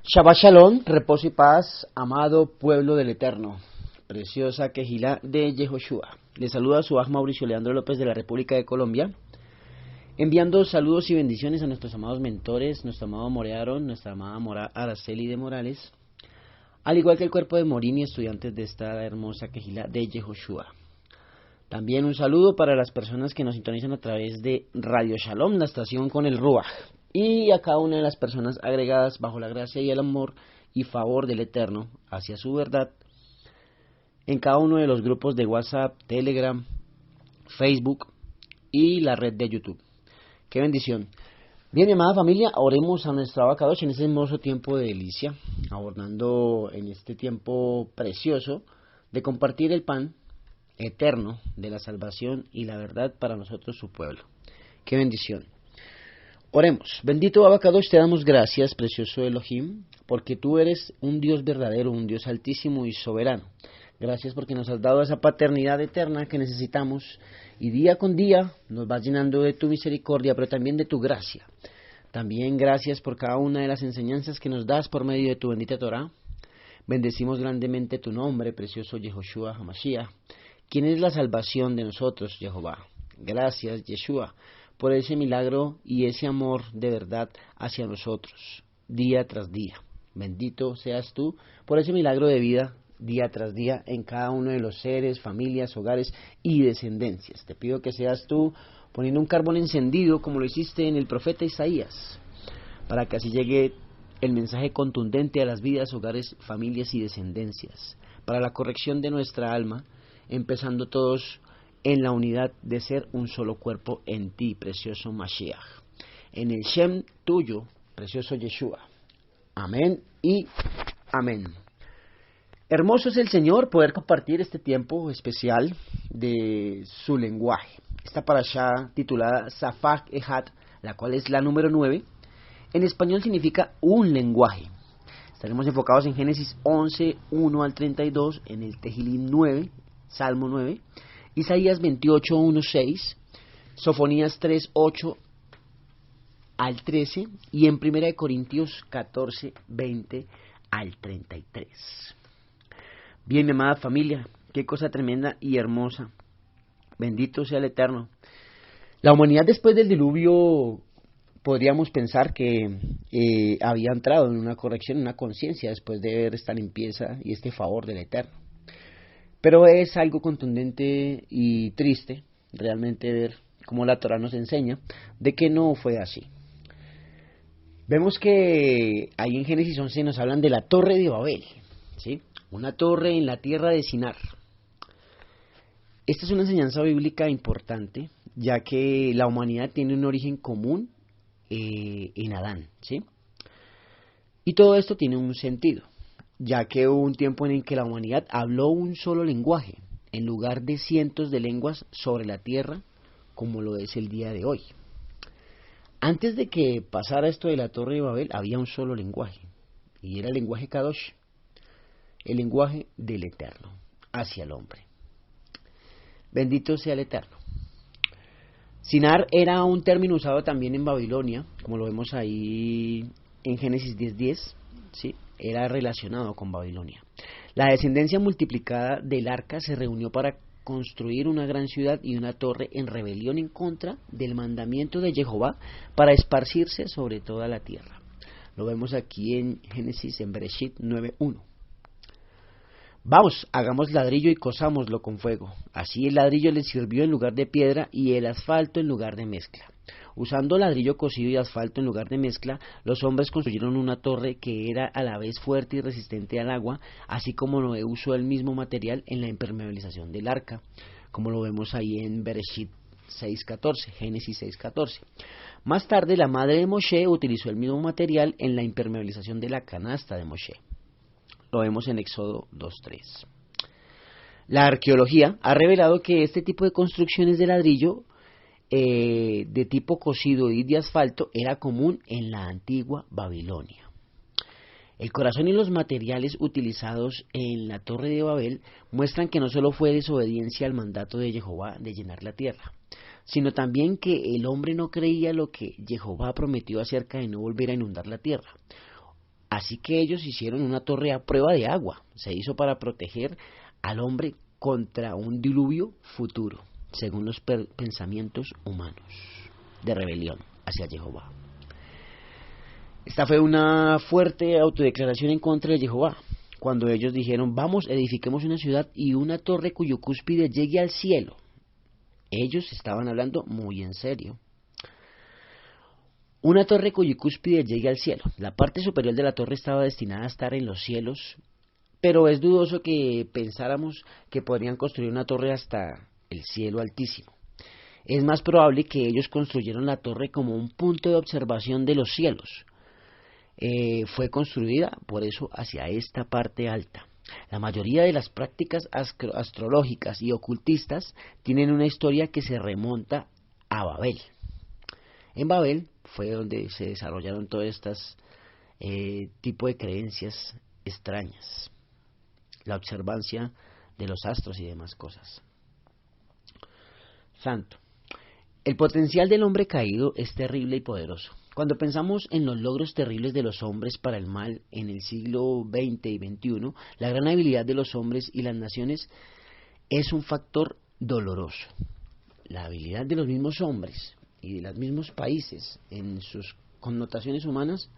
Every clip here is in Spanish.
Shabbat Shalom, reposo y paz, amado pueblo del Eterno, preciosa Quejilá de Yehoshua. Le saluda a su Mauricio Leandro López de la República de Colombia, enviando saludos y bendiciones a nuestros amados mentores, nuestro amado Morearon, nuestra amada Araceli de Morales, al igual que el cuerpo de Morini, estudiantes de esta hermosa Quejilá de Yehoshua. También un saludo para las personas que nos sintonizan a través de Radio Shalom, la estación con el Ruach, y a cada una de las personas agregadas bajo la gracia y el amor y favor del Eterno hacia su verdad en cada uno de los grupos de WhatsApp, Telegram, Facebook y la red de YouTube. ¡Qué bendición! Bien, mi amada familia, oremos a nuestra Abacadosh en este hermoso tiempo de delicia, abordando en este tiempo precioso de compartir el pan eterno de la salvación y la verdad para nosotros su pueblo. ¡Qué bendición! Oremos. Bendito Abacadosh, te damos gracias, precioso Elohim, porque tú eres un Dios verdadero, un Dios altísimo y soberano. Gracias porque nos has dado esa paternidad eterna que necesitamos y día con día nos vas llenando de tu misericordia, pero también de tu gracia. También gracias por cada una de las enseñanzas que nos das por medio de tu bendita Torah. Bendecimos grandemente tu nombre, precioso Yehoshua HaMashiach, quien es la salvación de nosotros, Jehová. Gracias, Yeshua, por ese milagro y ese amor de verdad hacia nosotros, día tras día. Bendito seas tú por ese milagro de vida, día tras día, en cada uno de los seres, familias, hogares y descendencias. Te pido que seas tú poniendo un carbón encendido, como lo hiciste en el profeta Isaías, para que así llegue el mensaje contundente a las vidas, hogares, familias y descendencias, para la corrección de nuestra alma, empezando todos en la unidad de ser un solo cuerpo en ti, precioso Mashiach. En el Shem tuyo, precioso Yeshua. Amén y amén. Hermoso es el Señor poder compartir este tiempo especial de su lenguaje. Esta parashá titulada Safak Ehat, la cual es la número 9, en español significa un lenguaje. Estaremos enfocados en Génesis 11, 1 al 32, en el Tehilim 9, Salmo 9, Isaías 28, 1, 6, Sofonías 3, 8 al 13 y en 1 Corintios 14, 20 al 33. Bien, mi amada familia, qué cosa tremenda y hermosa. Bendito sea el Eterno. La humanidad después del diluvio podríamos pensar que había entrado en una corrección, en una conciencia después de ver esta limpieza y este favor del Eterno. Pero es algo contundente y triste realmente ver cómo la Torah nos enseña de que no fue así. Vemos que ahí en Génesis 11 nos hablan de la torre de Babel, ¿sí? Una torre en la tierra de Sinar. Esta es una enseñanza bíblica importante, ya que la humanidad tiene un origen común en Adán, ¿sí? Y todo esto tiene un sentido, ya que hubo un tiempo en el que la humanidad habló un solo lenguaje, en lugar de cientos de lenguas sobre la tierra, como lo es el día de hoy. Antes de que pasara esto de la Torre de Babel, había un solo lenguaje, y era el lenguaje Kadosh, el lenguaje del Eterno, hacia el hombre. Bendito sea el Eterno. Sinar era un término usado también en Babilonia, como lo vemos ahí en Génesis 10:10, ¿sí? Era relacionado con Babilonia. La descendencia multiplicada del arca se reunió para construir una gran ciudad y una torre en rebelión en contra del mandamiento de Jehová para esparcirse sobre toda la tierra. Lo vemos aquí en Génesis, en Bereshit 9:1. Vamos, hagamos ladrillo y cosámoslo con fuego. Así el ladrillo les sirvió en lugar de piedra y el asfalto en lugar de mezcla. Usando ladrillo cocido y asfalto en lugar de mezcla, los hombres construyeron una torre que era a la vez fuerte y resistente al agua, así como Noé usó el mismo material en la impermeabilización del arca, como lo vemos ahí en Bereshit 6:14, Génesis 6:14. Más tarde, la madre de Moshe utilizó el mismo material en la impermeabilización de la canasta de Moshe. Lo vemos en Éxodo 2:3. La arqueología ha revelado que este tipo de construcciones de ladrillo de tipo cocido y de asfalto era común en la antigua Babilonia. El corazón y los materiales utilizados en la Torre de Babel muestran que no solo fue desobediencia al mandato de Jehová de llenar la tierra, sino también que el hombre no creía lo que Jehová prometió acerca de no volver a inundar la tierra. Así que ellos hicieron una torre a prueba de agua. Se hizo para proteger al hombre contra un diluvio futuro, según los pensamientos humanos de rebelión hacia Jehová. Esta fue una fuerte autodeclaración en contra de Jehová, cuando ellos dijeron: vamos, edifiquemos una ciudad y una torre cuyo cúspide llegue al cielo. Ellos estaban hablando muy en serio. Una torre cuyo cúspide llegue al cielo. La parte superior de la torre estaba destinada a estar en los cielos, pero es dudoso que pensáramos que podrían construir una torre hasta el cielo altísimo. Es más probable que ellos construyeron la torre como un punto de observación de los cielos. Fue construida por eso hacia esta parte alta. La mayoría de las prácticas astrológicas y ocultistas tienen una historia que se remonta a Babel. En Babel fue donde se desarrollaron todas estas tipo de creencias extrañas, la observancia de los astros y demás cosas. Santo. El potencial del hombre caído es terrible y poderoso. Cuando pensamos en los logros terribles de los hombres para el mal en el siglo XX y XXI, la gran habilidad de los hombres y las naciones es un factor doloroso. La habilidad de los mismos hombres y de los mismos países en sus connotaciones humanas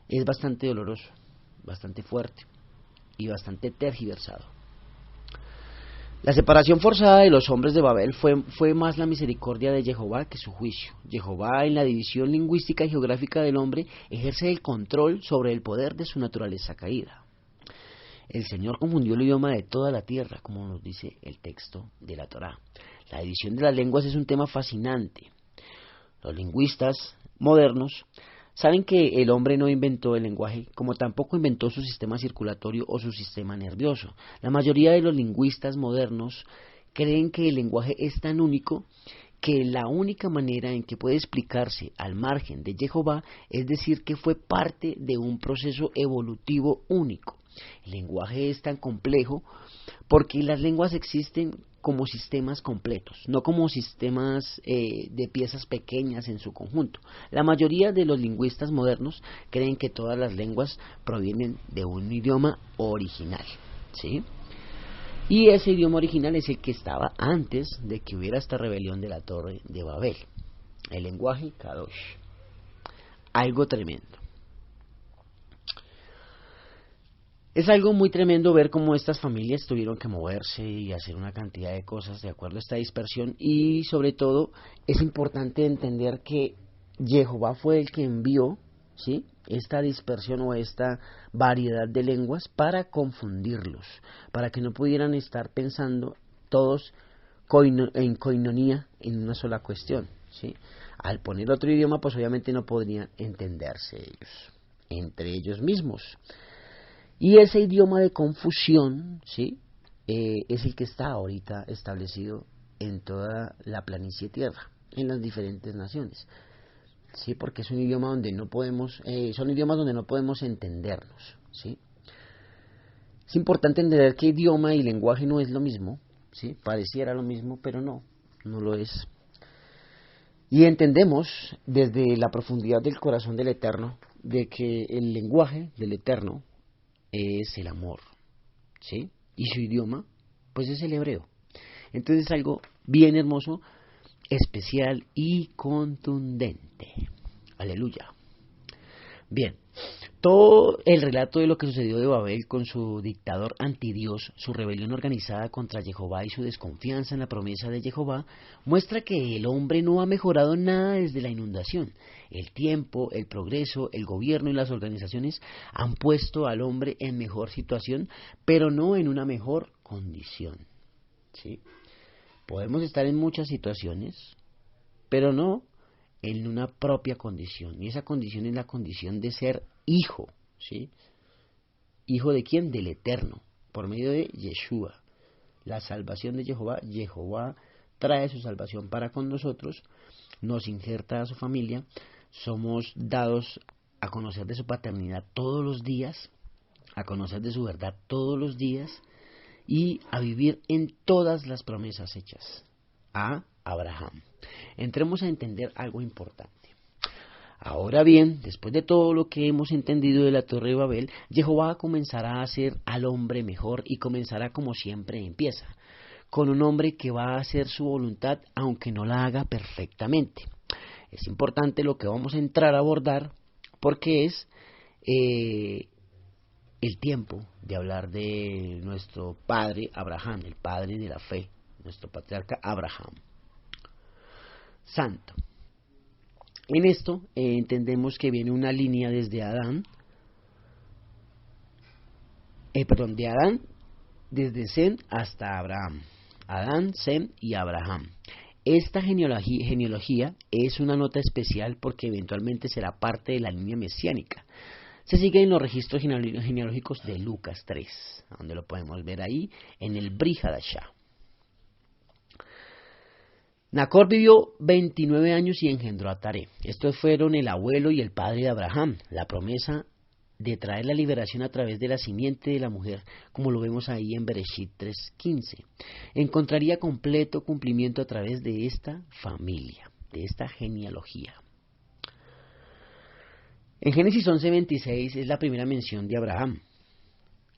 es bastante doloroso, bastante fuerte y bastante tergiversado. La separación forzada de los hombres de Babel fue más la misericordia de Jehová que su juicio. Jehová, en la división lingüística y geográfica del hombre, ejerce el control sobre el poder de su naturaleza caída. El Señor confundió el idioma de toda la tierra, como nos dice el texto de la Torá. La división de las lenguas es un tema fascinante. Los lingüistas modernos saben que el hombre no inventó el lenguaje, como tampoco inventó su sistema circulatorio o su sistema nervioso. La mayoría de los lingüistas modernos creen que el lenguaje es tan único que la única manera en que puede explicarse al margen de Jehová es decir que fue parte de un proceso evolutivo único. El lenguaje es tan complejo porque las lenguas existen como sistemas completos, no como sistemas de piezas pequeñas en su conjunto. La mayoría de los lingüistas modernos creen que todas las lenguas provienen de un idioma original, ¿sí? Y ese idioma original es el que estaba antes de que hubiera esta rebelión de la Torre de Babel, el lenguaje Kadosh. Algo tremendo. Es algo muy tremendo ver cómo estas familias tuvieron que moverse y hacer una cantidad de cosas de acuerdo a esta dispersión, y sobre todo es importante entender que Jehová fue el que envió, ¿sí?, esta dispersión o esta variedad de lenguas para confundirlos, para que no pudieran estar pensando todos en coinonía en una sola cuestión, ¿sí? Al poner otro idioma, pues obviamente no podrían entenderse ellos, entre ellos mismos. Y ese idioma de confusión, ¿sí?, es el que está ahorita establecido en toda la planicie tierra, en las diferentes naciones. Sí, porque es un idioma donde no podemos, son idiomas donde no podemos entendernos, ¿sí? Es importante entender que idioma y lenguaje no es lo mismo, ¿sí? Pareciera lo mismo, pero no lo es. Y entendemos desde la profundidad del corazón del Eterno de que el lenguaje del Eterno es el amor, ¿sí? Y su idioma, pues es el hebreo. Entonces es algo bien hermoso, especial y contundente. Aleluya. Bien, todo el relato de lo que sucedió de Babel con su dictador antidios, su rebelión organizada contra Jehová y su desconfianza en la promesa de Jehová, muestra que el hombre no ha mejorado nada desde la inundación. El tiempo, el progreso, el gobierno y las organizaciones han puesto al hombre en mejor situación, pero no en una mejor condición, ¿sí? Podemos estar en muchas situaciones, pero no en una propia condición, y esa condición es la condición de ser hijo, ¿sí? ¿Hijo de quién? Del Eterno, por medio de Yeshua. La salvación de Jehová, Jehová trae su salvación para con nosotros, nos injerta a su familia, somos dados a conocer de su paternidad todos los días, a conocer de su verdad todos los días, y a vivir en todas las promesas hechas a Abraham. Entremos a entender algo importante. Ahora bien, después de todo lo que hemos entendido de la Torre de Babel, Jehová comenzará a hacer al hombre mejor y comenzará como siempre empieza, con un hombre que va a hacer su voluntad aunque no la haga perfectamente. Es importante lo que vamos a entrar a abordar porque es el tiempo de hablar de nuestro padre Abraham, el padre de la fe, nuestro patriarca Abraham. Santo. En esto entendemos que viene una línea desde Adán, de Adán, desde Sem hasta Abraham. Adán, Sem y Abraham. Esta genealogía es una nota especial porque eventualmente será parte de la línea mesiánica. Se sigue en los registros genealógicos de Lucas 3, donde lo podemos ver ahí en el Brit Hadashah. Nacor vivió 29 años y engendró a Taré. Estos fueron el abuelo y el padre de Abraham. La promesa de traer la liberación a través de la simiente de la mujer, como lo vemos ahí en Bereshit 3:15, encontraría completo cumplimiento a través de esta familia, de esta genealogía. En Génesis 11:26 es la primera mención de Abraham.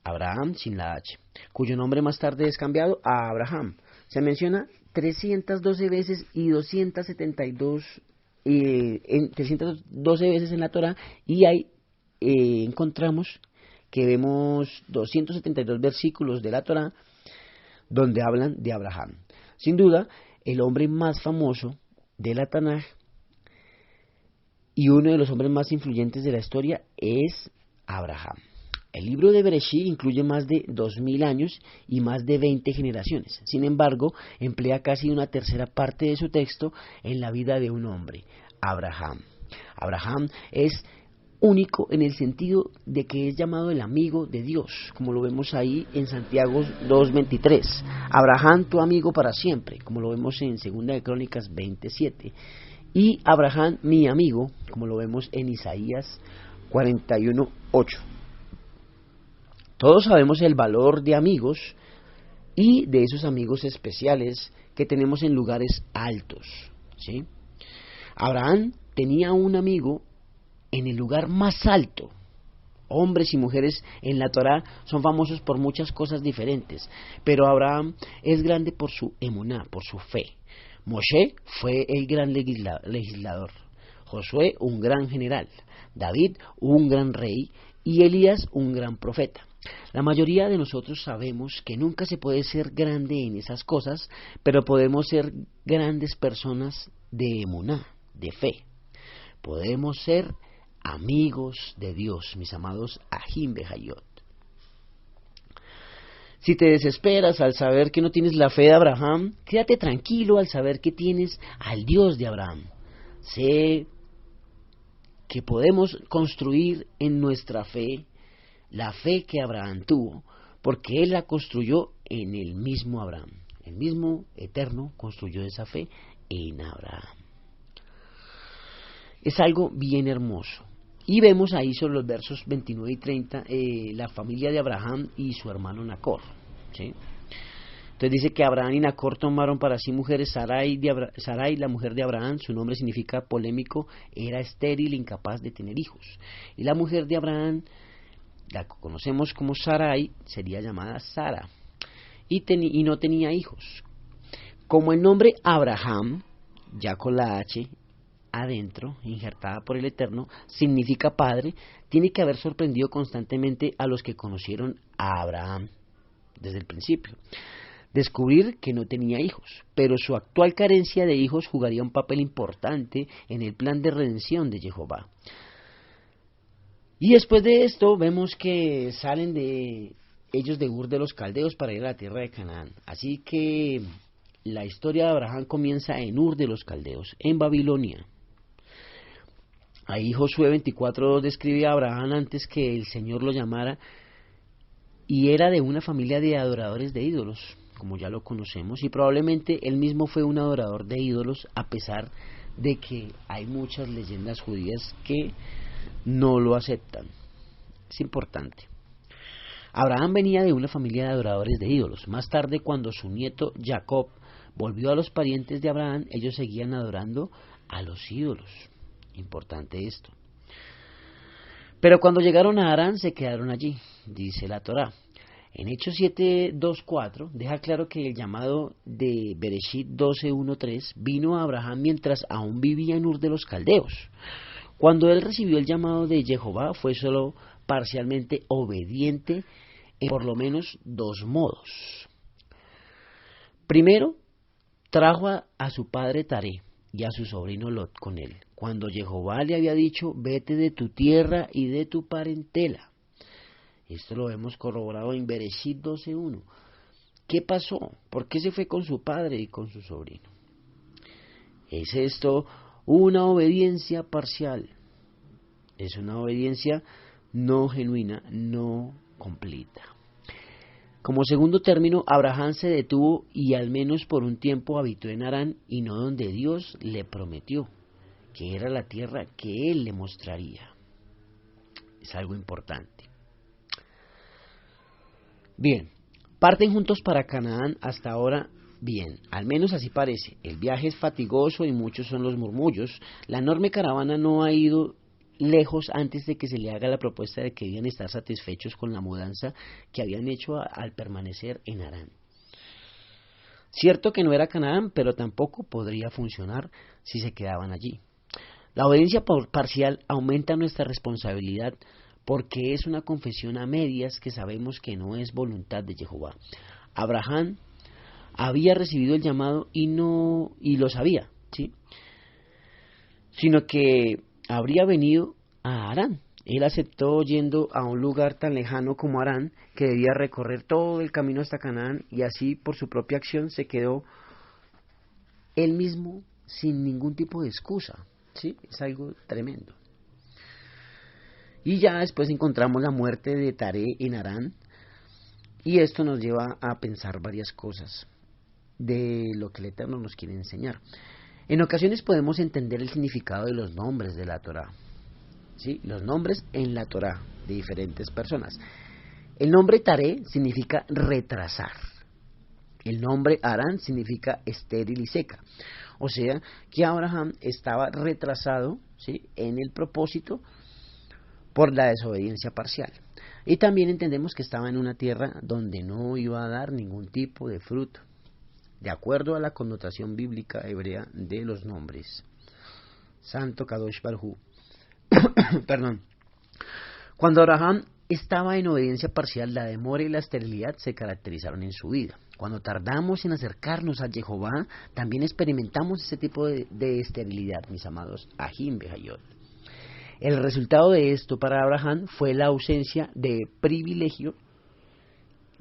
Abraham sin la H, cuyo nombre más tarde es cambiado a Abraham. Se menciona 312 veces y 312 veces en la Torah, y ahí encontramos que vemos 272 versículos de la Torah donde hablan de Abraham. Sin duda, el hombre más famoso de la Tanaj y uno de los hombres más influyentes de la historia es Abraham. El libro de Bereshit incluye más de 2000 años y más de 20 generaciones. Sin embargo, emplea casi una tercera parte de su texto en la vida de un hombre, Abraham. Abraham es único en el sentido de que es llamado el amigo de Dios, como lo vemos ahí en Santiago 2:23. Abraham, tu amigo para siempre, como lo vemos en 2 de Crónicas 27. Y Abraham, mi amigo, como lo vemos en Isaías 41:8. Todos sabemos el valor de amigos y de esos amigos especiales que tenemos en lugares altos, ¿sí? Abraham tenía un amigo en el lugar más alto. Hombres y mujeres en la Torá son famosos por muchas cosas diferentes, pero Abraham es grande por su emuná, por su fe. Moshe fue el gran legislador, Josué un gran general, David un gran rey y Elías un gran profeta. La mayoría de nosotros sabemos que nunca se puede ser grande en esas cosas, pero podemos ser grandes personas de emuná, de fe. Podemos ser amigos de Dios, mis amados Ahim Behayot. Si te desesperas al saber que no tienes la fe de Abraham, quédate tranquilo al saber que tienes al Dios de Abraham. Sé que podemos construir en nuestra fe la fe que Abraham tuvo, porque él la construyó en el mismo Abraham. El mismo Eterno construyó esa fe en Abraham. Es algo bien hermoso. Y vemos ahí sobre los versos 29 y 30 la familia de Abraham y su hermano Nacor, ¿sí? Entonces dice que Abraham y Nacor tomaron para sí mujeres. Sarai, la mujer de Abraham, su nombre significa polémico, era estéril, incapaz de tener hijos. Y la mujer de Abraham, la conocemos como Sarai, sería llamada Sara, y no tenía hijos. Como el nombre Abraham, ya con la H adentro, injertada por el Eterno, significa padre, tiene que haber sorprendido constantemente a los que conocieron a Abraham desde el principio. Descubrir que no tenía hijos, pero su actual carencia de hijos jugaría un papel importante en el plan de redención de Jehová. Y después de esto vemos que salen de ellos de Ur de los Caldeos para ir a la tierra de Canaán. Así que la historia de Abraham comienza en Ur de los Caldeos, en Babilonia. Ahí Josué 24 describe a Abraham antes que el Señor lo llamara, y era de una familia de adoradores de ídolos, como ya lo conocemos, y probablemente él mismo fue un adorador de ídolos, a pesar de que hay muchas leyendas judías que no lo aceptan. Es importante. Abraham venía de una familia de adoradores de ídolos. Más tarde, cuando su nieto Jacob volvió a los parientes de Abraham, ellos seguían adorando a los ídolos. Importante esto. Pero cuando llegaron a Harán se quedaron allí, dice la Torá. En Hechos 7:2-4 deja claro que el llamado de Bereshit 12:1-3 vino a Abraham mientras aún vivía en Ur de los Caldeos. Cuando él recibió el llamado de Jehová fue solo parcialmente obediente en por lo menos dos modos. Primero, trajo a su padre Taré y a su sobrino Lot con él, cuando Jehová le había dicho, vete de tu tierra y de tu parentela. Esto lo hemos corroborado en Bereshit 12:1. ¿Qué pasó? ¿Por qué se fue con su padre y con su sobrino? ¿Es esto una obediencia parcial? Es una obediencia no genuina, no completa. Como segundo término, Abraham se detuvo y al menos por un tiempo habitó en Harán y no donde Dios le prometió, que era la tierra que él le mostraría. Es algo importante. Bien, parten juntos para Canaán hasta ahora. Bien, al menos así parece. El viaje es fatigoso y muchos son los murmullos. La enorme caravana no ha ido lejos antes de que se le haga la propuesta de que debían estar satisfechos con la mudanza que habían hecho al permanecer en Harán. Cierto que no era Canaán, pero tampoco podría funcionar si se quedaban allí. La obediencia parcial aumenta nuestra responsabilidad porque es una confesión a medias que sabemos que no es voluntad de Jehová. Abraham había recibido el llamado y lo sabía, ¿sí? Sino que habría venido a Harán. Él aceptó yendo a un lugar tan lejano como Harán, que debía recorrer todo el camino hasta Canaán, y así por su propia acción se quedó él mismo sin ningún tipo de excusa, ¿sí? Es algo tremendo. Y ya después encontramos la muerte de Taré en Harán, y esto nos lleva a pensar varias cosas de lo que el Eterno nos quiere enseñar. En ocasiones podemos entender el significado de los nombres de la Torá, ¿sí? Los nombres en la Torá de diferentes personas. El nombre Taré significa retrasar. El nombre Harán significa estéril y seca. O sea que Abraham estaba retrasado, ¿sí?, en el propósito por la desobediencia parcial. Y también entendemos que estaba en una tierra donde no iba a dar ningún tipo de fruto, de acuerdo a la connotación bíblica hebrea de los nombres. Santo Kadosh Baruj Hu. Perdón. Cuando Abraham estaba en obediencia parcial, la demora y la esterilidad se caracterizaron en su vida. Cuando tardamos en acercarnos a Jehová, también experimentamos ese tipo de esterilidad, mis amados. Ajim Behayot. El resultado de esto para Abraham fue la ausencia de privilegio.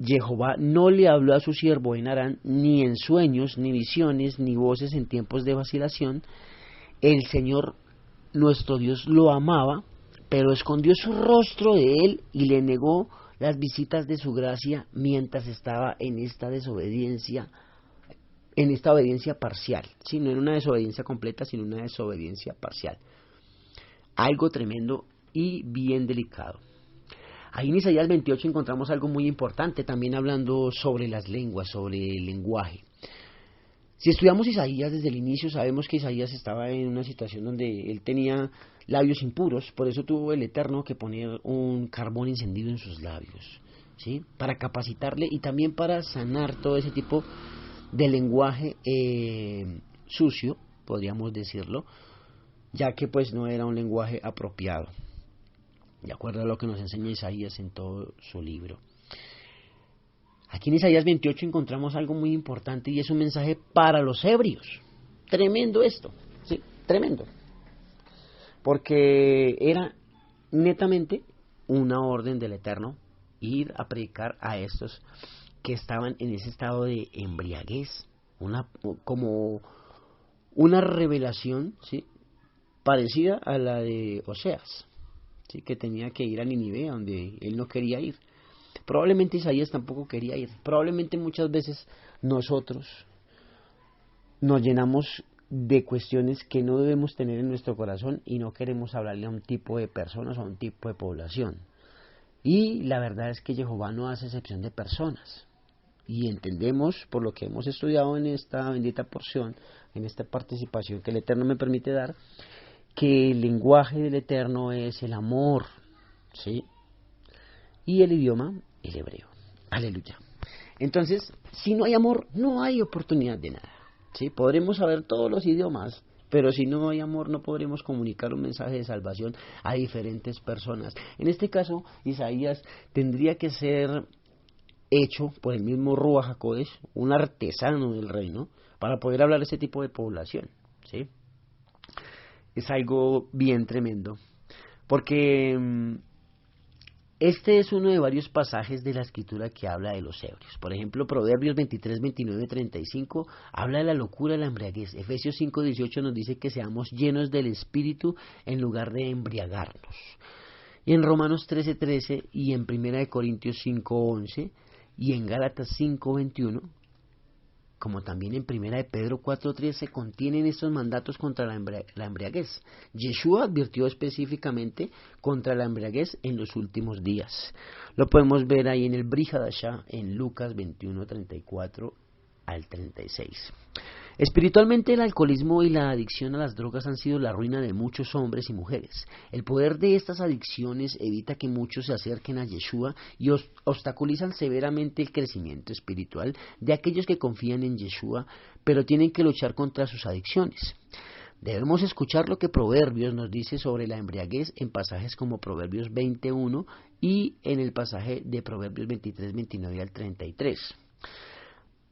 Jehová no le habló a su siervo en Harán, ni en sueños, ni visiones, ni voces en tiempos de vacilación. El Señor, nuestro Dios, lo amaba, pero escondió su rostro de él y le negó las visitas de su gracia mientras estaba en esta desobediencia, en esta obediencia parcial. Sí, no en una desobediencia completa, sino una desobediencia parcial. Algo tremendo y bien delicado. Ahí en Isaías 28 encontramos algo muy importante, también hablando sobre las lenguas, sobre el lenguaje. Si estudiamos Isaías desde el inicio, sabemos que Isaías estaba en una situación donde él tenía labios impuros, por eso tuvo el Eterno que poner un carbón encendido en sus labios, ¿sí?, para capacitarle y también para sanar todo ese tipo de lenguaje sucio, podríamos decirlo, ya que pues no era un lenguaje apropiado, de acuerdo a lo que nos enseña Isaías en todo su libro. Aquí en Isaías 28 encontramos algo muy importante y es un mensaje para los ebrios. Tremendo esto, sí, tremendo. Porque era netamente una orden del Eterno ir a predicar a estos que estaban en ese estado de embriaguez, como una revelación, ¿sí?, parecida a la de Oseas, ¿sí?, que tenía que ir a Nínive, donde él no quería ir. Probablemente Isaías tampoco quería ir. Probablemente muchas veces nosotros nos llenamos de cuestiones que no debemos tener en nuestro corazón y no queremos hablarle a un tipo de personas o a un tipo de población. Y la verdad es que Jehová no hace excepción de personas. Y entendemos, por lo que hemos estudiado en esta bendita porción, en esta participación que el Eterno me permite dar, que el lenguaje del Eterno es el amor, ¿sí? Y el idioma, el hebreo. Aleluya. Entonces, si no hay amor, no hay oportunidad de nada, ¿sí? Podremos saber todos los idiomas, pero si no hay amor, no podremos comunicar un mensaje de salvación a diferentes personas. En este caso, Isaías tendría que ser hecho por el mismo Ruach HaKodesh, un artesano del reino, para poder hablar a ese tipo de población, ¿sí? Es algo bien tremendo, porque este es uno de varios pasajes de la escritura que habla de los ebrios. Por ejemplo, Proverbios 23, 29, 35 habla de la locura de la embriaguez. Efesios 5, 18 nos dice que seamos llenos del Espíritu en lugar de embriagarnos. Y en Romanos 13, 13 y en 1 Corintios 5, 11 y en Gálatas 5, 21, como también en 1 Pedro 4:3 se contienen estos mandatos contra la embriaguez. Yeshua advirtió específicamente contra la embriaguez en los últimos días. Lo podemos ver ahí en el Brit Hadashah en Lucas 21:34 al 36. Espiritualmente, el alcoholismo y la adicción a las drogas han sido la ruina de muchos hombres y mujeres. El poder de estas adicciones evita que muchos se acerquen a Yeshua y obstaculizan severamente el crecimiento espiritual de aquellos que confían en Yeshua, pero tienen que luchar contra sus adicciones. Debemos escuchar lo que Proverbios nos dice sobre la embriaguez en pasajes como Proverbios 21 y en el pasaje de Proverbios 23, 29 al 33.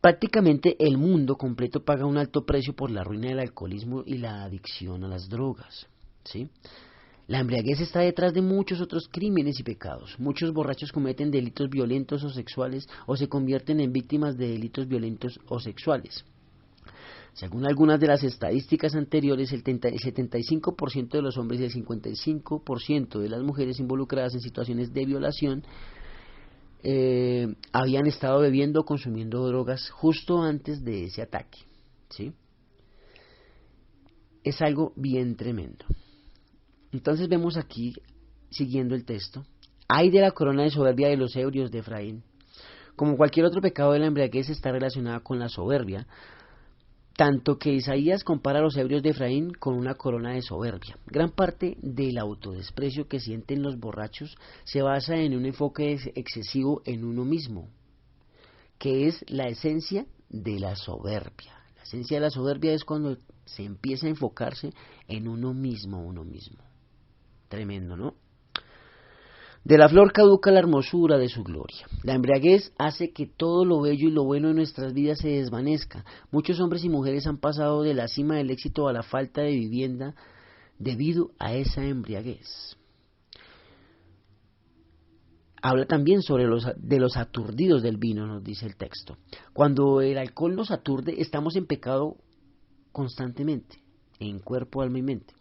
Prácticamente el mundo completo paga un alto precio por la ruina del alcoholismo y la adicción a las drogas, ¿sí? La embriaguez está detrás de muchos otros crímenes y pecados. Muchos borrachos cometen delitos violentos o sexuales o se convierten en víctimas de delitos violentos o sexuales. Según algunas de las estadísticas anteriores, el 75% de los hombres y el 55% de las mujeres involucradas en situaciones de violación habían estado bebiendo o consumiendo drogas justo antes de ese ataque, ¿sí? Es algo bien tremendo. Entonces vemos aquí, siguiendo el texto, ay de la corona de soberbia de los ebrios de Efraín. Como cualquier otro pecado de la embriaguez está relacionada con la soberbia, tanto que Isaías compara a los ebrios de Efraín con una corona de soberbia. Gran parte del autodesprecio que sienten los borrachos se basa en un enfoque excesivo en uno mismo, que es la esencia de la soberbia. La esencia de la soberbia es cuando se empieza a enfocarse en uno mismo. Tremendo, ¿no? De la flor caduca la hermosura de su gloria. La embriaguez hace que todo lo bello y lo bueno de nuestras vidas se desvanezca. Muchos hombres y mujeres han pasado de la cima del éxito a la falta de vivienda debido a esa embriaguez. Habla también sobre los aturdidos del vino, nos dice el texto. Cuando el alcohol nos aturde, estamos en pecado constantemente, en cuerpo, alma y mente.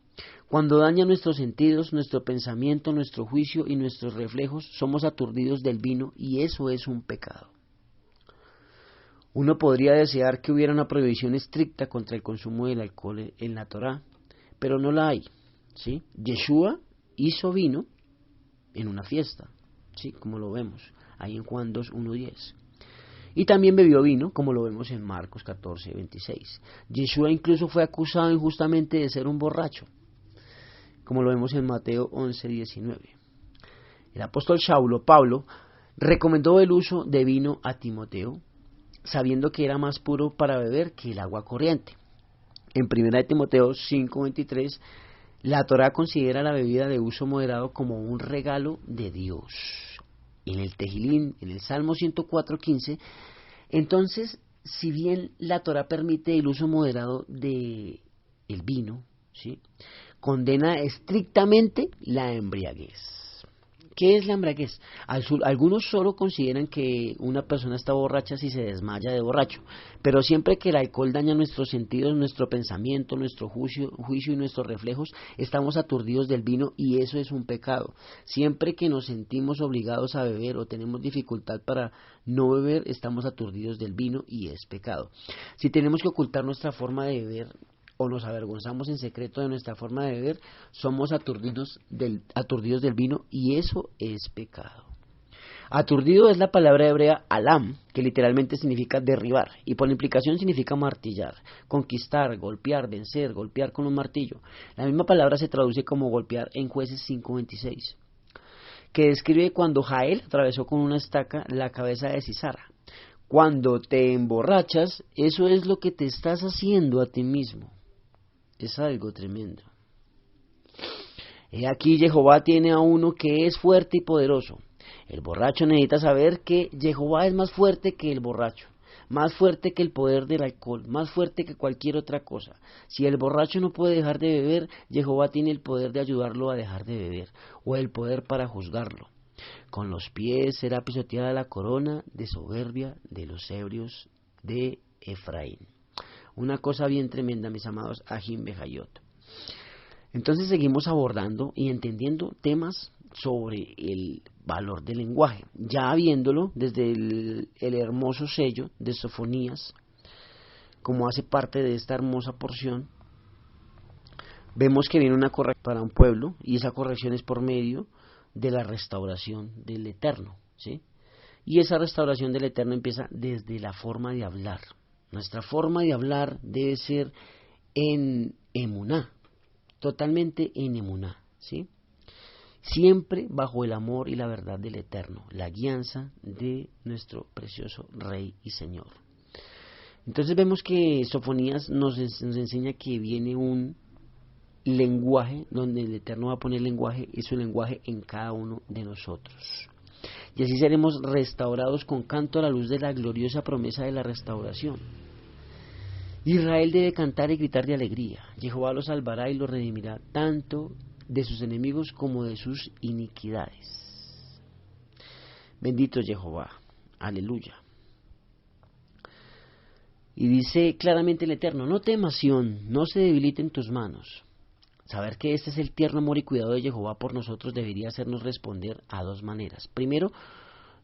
Cuando daña nuestros sentidos, nuestro pensamiento, nuestro juicio y nuestros reflejos, somos aturdidos del vino y eso es un pecado. Uno podría desear que hubiera una prohibición estricta contra el consumo del alcohol en la Torá, pero no la hay, ¿sí? Yeshua hizo vino en una fiesta, ¿sí? Como lo vemos ahí en Juan 2, 1:10. Y también bebió vino, como lo vemos en Marcos 14, 26. Yeshua incluso fue acusado injustamente de ser un borracho, como lo vemos en Mateo 11, 19. El apóstol Pablo, recomendó el uso de vino a Timoteo, sabiendo que era más puro para beber que el agua corriente. En 1 Timoteo 5, 23, la Torá considera la bebida de uso moderado como un regalo de Dios. En el Tejilín, en el Salmo 104, 15, entonces, si bien la Torá permite el uso moderado de el vino, ¿sí?, condena estrictamente la embriaguez. ¿Qué es la embriaguez? Algunos solo consideran que una persona está borracha si se desmaya de borracho, pero siempre que el alcohol daña nuestros sentidos, nuestro pensamiento, nuestro juicio y nuestros reflejos, estamos aturdidos del vino y eso es un pecado. Siempre que nos sentimos obligados a beber o tenemos dificultad para no beber, estamos aturdidos del vino y es pecado. Si tenemos que ocultar nuestra forma de beber o nos avergonzamos en secreto de nuestra forma de beber, somos aturdidos del vino y eso es pecado. Aturdido es la palabra hebrea alam, que literalmente significa derribar, y por implicación significa martillar, conquistar, golpear, vencer, golpear con un martillo. La misma palabra se traduce como golpear en Jueces 5:26, que describe cuando Jael atravesó con una estaca la cabeza de Sisara. Cuando te emborrachas, eso es lo que te estás haciendo a ti mismo. Es algo tremendo. He aquí Jehová tiene a uno que es fuerte y poderoso. El borracho necesita saber que Jehová es más fuerte que el borracho, más fuerte que el poder del alcohol, más fuerte que cualquier otra cosa. Si el borracho no puede dejar de beber, Jehová tiene el poder de ayudarlo a dejar de beber, o el poder para juzgarlo. Con los pies será pisoteada la corona de soberbia de los ebrios de Efraín. Una cosa bien tremenda, mis amados Ajim Bejayot. Entonces seguimos abordando y entendiendo temas sobre el valor del lenguaje, ya viéndolo desde el hermoso sello de Sofonías, como hace parte de esta hermosa porción. Vemos que viene una corrección para un pueblo, y esa corrección es por medio de la restauración del Eterno, ¿sí? Y esa restauración del Eterno empieza desde la forma de hablar. Nuestra forma de hablar debe ser en emuná, totalmente en emuná, ¿sí? Siempre bajo el amor y la verdad del Eterno, la guianza de nuestro precioso Rey y Señor. Entonces vemos que Sofonías nos enseña que viene un lenguaje donde el Eterno va a poner lenguaje, y su lenguaje en cada uno de nosotros. Y así seremos restaurados con canto a la luz de la gloriosa promesa de la restauración. Israel debe cantar y gritar de alegría. Jehová lo salvará y lo redimirá, tanto de sus enemigos como de sus iniquidades. Bendito Jehová, aleluya. Y dice claramente el Eterno: no temas, Sión, no se debiliten tus manos. Saber que este es el tierno amor y cuidado de Jehová por nosotros debería hacernos responder a dos maneras. Primero,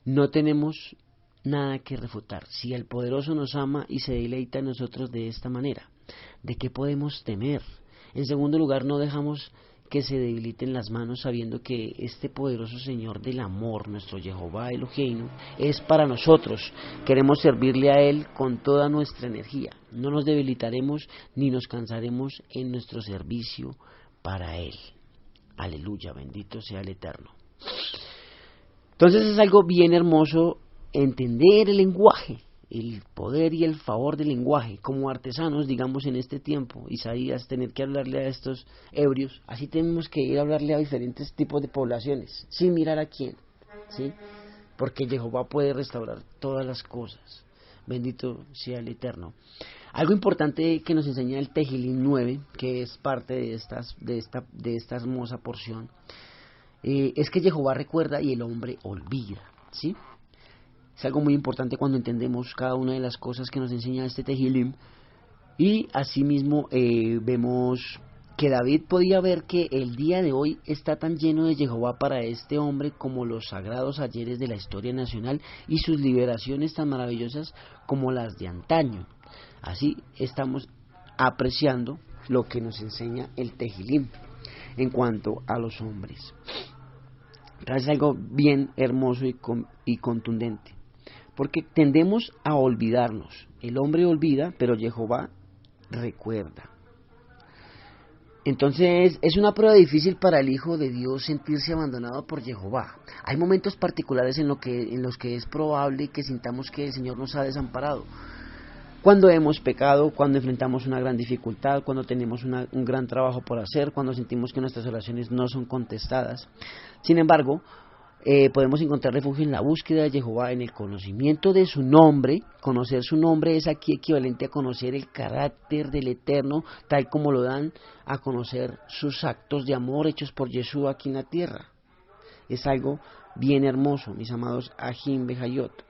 no tenemos nada que refutar. Si el poderoso nos ama y se deleita en nosotros de esta manera, ¿de qué podemos temer? En segundo lugar, no dejamos que se debiliten las manos, sabiendo que este poderoso Señor del amor, nuestro Jehová Eloheinu, es para nosotros. Queremos servirle a Él con toda nuestra energía. No nos debilitaremos ni nos cansaremos en nuestro servicio para Él. Aleluya, bendito sea el Eterno. Entonces es algo bien hermoso entender el lenguaje, el poder y el favor del lenguaje. Como artesanos, digamos, en este tiempo, Isaías, tener que hablarle a estos ebrios, así tenemos que ir a hablarle a diferentes tipos de poblaciones, sin mirar a quién, ¿sí? Porque Jehová puede restaurar todas las cosas. Bendito sea el Eterno. Algo importante que nos enseña el Tejilín 9, que es parte de esta hermosa porción, es que Jehová recuerda y el hombre olvida, ¿sí? Es algo muy importante cuando entendemos cada una de las cosas que nos enseña este Tehilim. Y asimismo vemos que David podía ver que el día de hoy está tan lleno de Jehová para este hombre como los sagrados ayeres de la historia nacional y sus liberaciones tan maravillosas como las de antaño. Así estamos apreciando lo que nos enseña el Tehilim en cuanto a los hombres. Es algo bien hermoso y contundente, porque tendemos a olvidarnos. El hombre olvida, pero Jehová recuerda. Entonces es una prueba difícil para el Hijo de Dios sentirse abandonado por Jehová. Hay momentos particulares en los que es probable que sintamos que el Señor nos ha desamparado. Cuando hemos pecado, cuando enfrentamos una gran dificultad, cuando tenemos un gran trabajo por hacer, cuando sentimos que nuestras oraciones no son contestadas. Sin embargo, podemos encontrar refugio en la búsqueda de Jehová, en el conocimiento de su nombre. Conocer su nombre es aquí equivalente a conocer el carácter del Eterno, tal como lo dan a conocer sus actos de amor hechos por Yeshua aquí en la tierra. Es algo bien hermoso, mis amados Ajim Bejayot.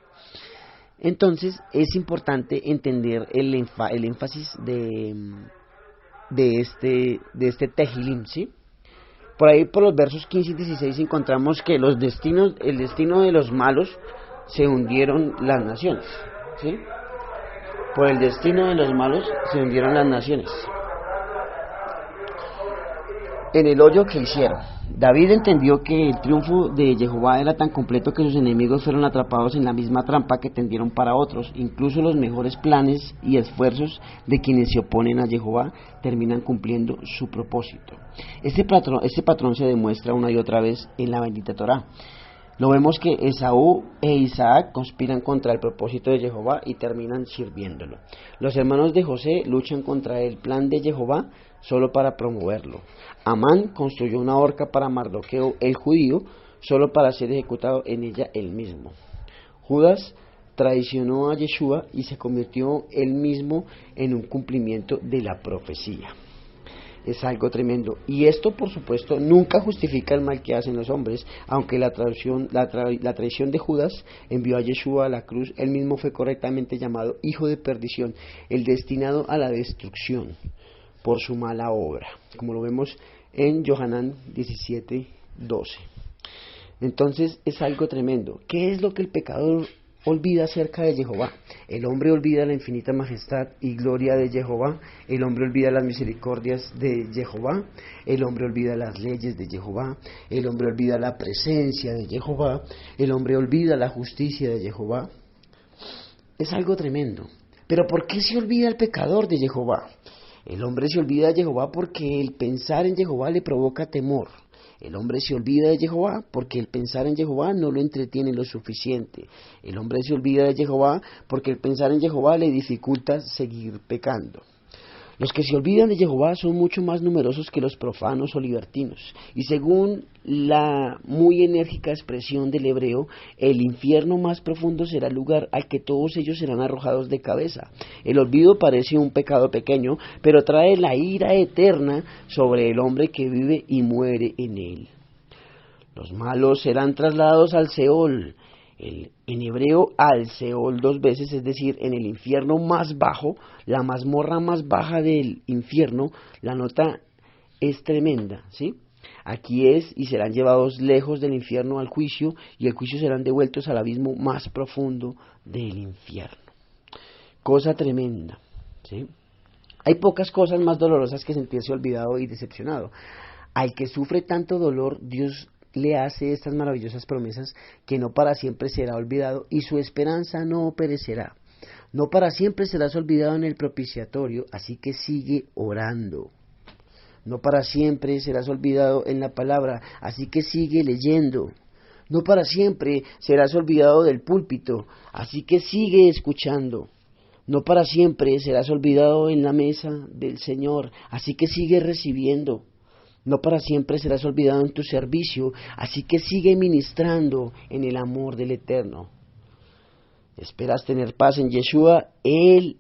Entonces es importante entender el énfasis de este Tehilim, ¿sí? Por ahí, por los versos 15 y 16, encontramos que el destino de los malos se hundieron las naciones, ¿sí? Por el destino de los malos se hundieron las naciones. En el hoyo que hicieron. David entendió que el triunfo de Jehová era tan completo que sus enemigos fueron atrapados en la misma trampa que tendieron para otros. Incluso los mejores planes y esfuerzos de quienes se oponen a Jehová terminan cumpliendo su propósito. Este patrón se demuestra una y otra vez en la bendita Torá. Lo vemos que Esaú e Isaac conspiran contra el propósito de Jehová y terminan sirviéndolo. Los hermanos de José luchan contra el plan de Jehová solo para promoverlo. Amán construyó una horca para Mardoqueo el judío solo para ser ejecutado en ella él mismo. Judas traicionó a Yeshua y se convirtió él mismo en un cumplimiento de la profecía. Es algo tremendo. Y esto, por supuesto, nunca justifica el mal que hacen los hombres, aunque la traición de Judas envió a Yeshua a la cruz. Él mismo fue correctamente llamado hijo de perdición, el destinado a la destrucción por su mala obra, como lo vemos en Yohanan 17:12. Entonces es algo tremendo. ¿Qué es lo que el pecador olvida acerca de Jehová? El hombre olvida la infinita majestad y gloria de Jehová, el hombre olvida las misericordias de Jehová, el hombre olvida las leyes de Jehová, el hombre olvida la presencia de Jehová, el hombre olvida la justicia de Jehová. Es algo tremendo. Pero ¿por qué se olvida el pecador de Jehová? El hombre se olvida de Jehová porque el pensar en Jehová le provoca temor. El hombre se olvida de Jehová porque el pensar en Jehová no lo entretiene lo suficiente. El hombre se olvida de Jehová porque el pensar en Jehová le dificulta seguir pecando. Los que se olvidan de Jehová son mucho más numerosos que los profanos o libertinos. Y según la muy enérgica expresión del hebreo, el infierno más profundo será el lugar al que todos ellos serán arrojados de cabeza. El olvido parece un pecado pequeño, pero trae la ira eterna sobre el hombre que vive y muere en él. Los malos serán trasladados al Seol. En hebreo al Seol 2 veces, es decir, en el infierno más bajo, la mazmorra más baja del infierno. La nota es tremenda, ¿sí? Aquí es, y serán llevados lejos del infierno al juicio, y el juicio serán devueltos al abismo más profundo del infierno. Cosa tremenda, ¿sí? Hay pocas cosas más dolorosas que sentirse olvidado y decepcionado. Al que sufre tanto dolor, Dios le hace estas maravillosas promesas, que no para siempre será olvidado y su esperanza no perecerá. No para siempre serás olvidado en el propiciatorio, así que sigue orando. No para siempre serás olvidado en la palabra, así que sigue leyendo. No para siempre serás olvidado del púlpito, así que sigue escuchando. No para siempre serás olvidado en la mesa del Señor, así que sigue recibiendo. No para siempre serás olvidado en tu servicio, así que sigue ministrando en el amor del Eterno. Esperas tener paz en Yeshua, en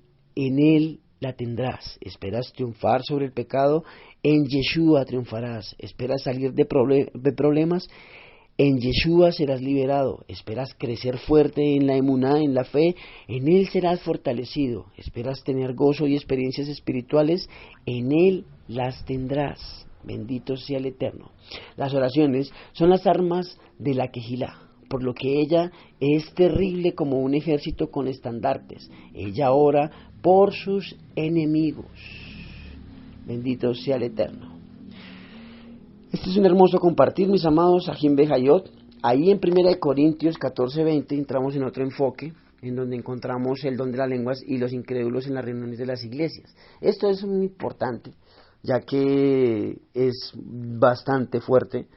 Él la tendrás. Esperas triunfar sobre el pecado, en Yeshua triunfarás. Esperas salir de problemas, en Yeshua serás liberado. Esperas crecer fuerte en la emuná, en la fe, en Él serás fortalecido. Esperas tener gozo y experiencias espirituales, en Él las tendrás. Bendito sea el Eterno. Las oraciones son las armas de la Quejilá, por lo que ella es terrible como un ejército con estandartes. Ella ora por sus enemigos. Bendito sea el Eterno. Este es un hermoso compartir, mis amados, Ajim Bejayot. Ahí en 1 Corintios 14:20 entramos en otro enfoque, en donde encontramos el don de las lenguas y los incrédulos en las reuniones de las iglesias. Esto es muy importante, ya que es bastante fuerte,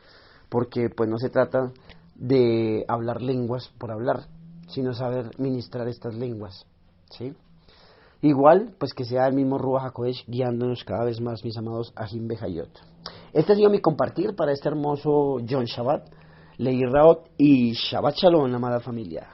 porque pues no se trata de hablar lenguas por hablar, sino saber ministrar estas lenguas, ¿sí? Igual, pues que sea el mismo Ruach HaKodesh guiándonos cada vez más, mis amados Ajim Bejayot. Este ha sido mi compartir para este hermoso Yom Shabbat, Leí Raot y Shabbat Shalom, amada familia.